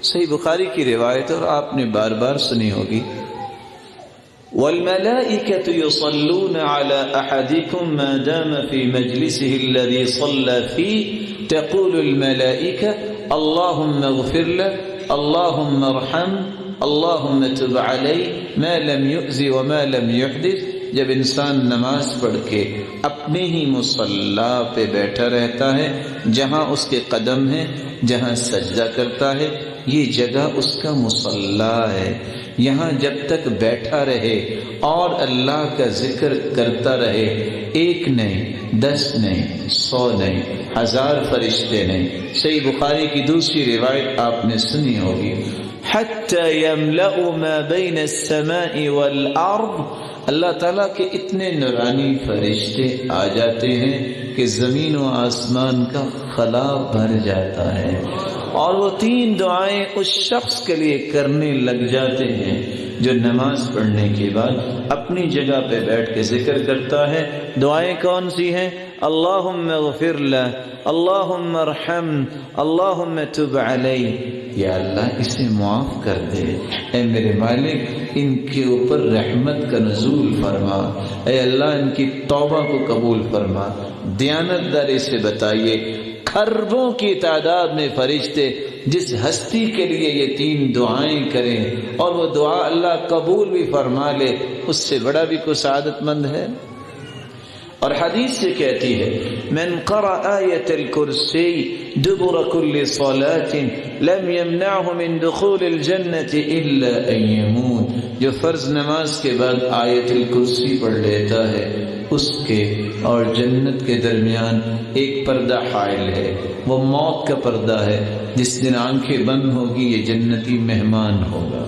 صحیح بخاری کی روایت اور آپ نے بار بار سنی ہوگی، والملائکۃ یصلون علی احدکم ما دام فی مجلسه الذی صلی فیہ تقول الملائکہ اللہم اغفر له اللہم ارحم اللہم تب علیہ ما لم یؤذ وما لم یحدث۔ جب انسان نماز پڑھ کے اپنے ہی مصلی پہ بیٹھا رہتا ہے، جہاں اس کے قدم ہے، جہاں سجدہ کرتا ہے، یہ جگہ اس کا مصلی ہے، یہاں جب تک بیٹھا رہے اور اللہ کا ذکر کرتا رہے، 1 نہیں 10 نہیں 100 نہیں 1000 فرشتے نہیں۔ صحیح بخاری کی دوسری روایت آپ نے سنی ہوگی، حتی یملأ ما بین السماء والارض، اللہ تعالیٰ کے اتنے نورانی فرشتے آ جاتے ہیں کہ زمین و آسمان کا خلا بھر جاتا ہے، اور وہ 3 دعائیں اس شخص کے لیے کرنے لگ جاتے ہیں جو نماز پڑھنے کے بعد اپنی جگہ پہ بیٹھ کے ذکر کرتا ہے۔ دعائیں کون سی ہیں؟ اللہم اغفر لہ، اللہم ارحم، اللہم تب علیہ، یا اللہ اسے معاف کر دے، اے میرے مالک ان کے اوپر رحمت کا نزول فرما، اے اللہ ان کی توبہ کو قبول فرما۔ دیانت داری سے بتائیے، کھربوں کی تعداد میں فرشتے جس ہستی کے لیے یہ 3 دعائیں کریں اور وہ دعا اللہ قبول بھی فرما لے، اس سے بڑا بھی کوئی سعادت مند ہے؟ اور حدیث سے کہتی ہے، من قرأ آیت الکرسی دبر کل صلاة لم يمنعه من دخول الجنة الا ان يموت، جو فرض نماز کے بعد آیت الکرسی پڑھ لیتا ہے، اس کے اور جنت کے درمیان ایک پردہ حائل ہے، وہ موت کا پردہ ہے، جس دن آنکھیں بند ہوگی یہ جنتی مہمان ہوگا۔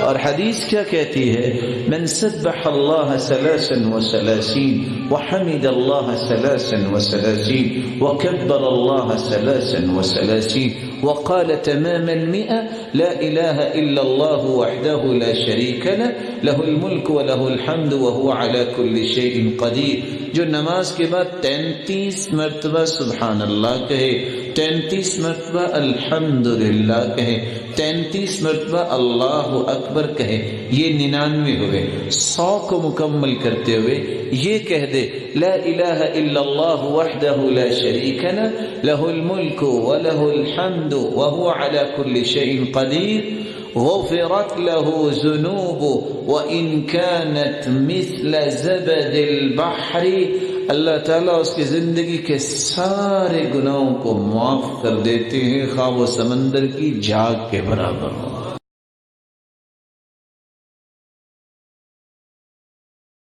اور حدیث کیا کہتی ہے، من سبح اللہ 33 وحمد اللہ 33 وكبر اللہ 33 وقال تمام 100 لا الہ الا اللہ وحده لا شریک له له الملک وله الحمد وهو على كل شيء قدیر۔ جو نماز کے بعد 33 مرتبہ سبحان اللہ کہے، 33 مرتبہ الحمدللہ کہے، 33 مرتبہ اللہ اکبر کہے، یہ 99 ہوئے، 100 کو مکمل کرتے ہوئے یہ کہہ دے، لا الہ الا اللہ وحدہ لا شریک لہ لہ الملک ولہ الحمد وہو علی کل شیء قدیر، غفرت له ذنوبه وإن كانت مثل زبد البحر، اللہ تعالیٰ اس کی زندگی کے سارے گناہوں کو معاف کر دیتے ہیں، خواہ وہ سمندر کی جھاگ کے برابر ہو۔